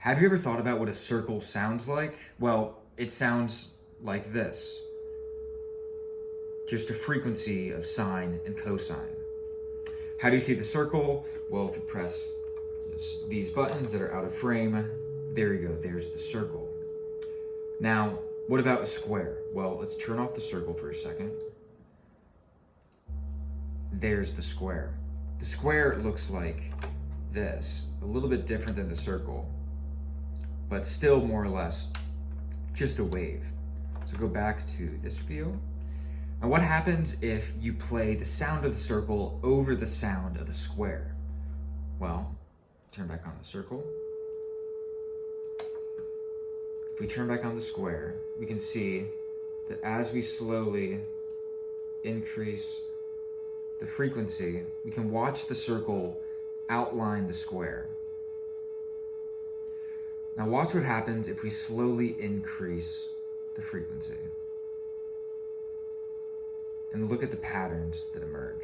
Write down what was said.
Have you ever thought about what a circle sounds like? Well, it sounds like this. Just a frequency of sine and cosine. How do you see the circle? Well, if you press these buttons that are out of frame, there you go, there's the circle. Now, what about a square? Well, let's turn off the circle for a second. There's the square. The square looks like this, a little bit different than the circle, but still more or less just a wave. So go back to this view. Now what happens if you play the sound of the circle over the sound of the square? Well, turn back on the circle. If we turn back on the square, we can see that as we slowly increase the frequency, we can watch the circle outline the square. Now watch what happens if we slowly increase the frequency. And look at the patterns that emerge.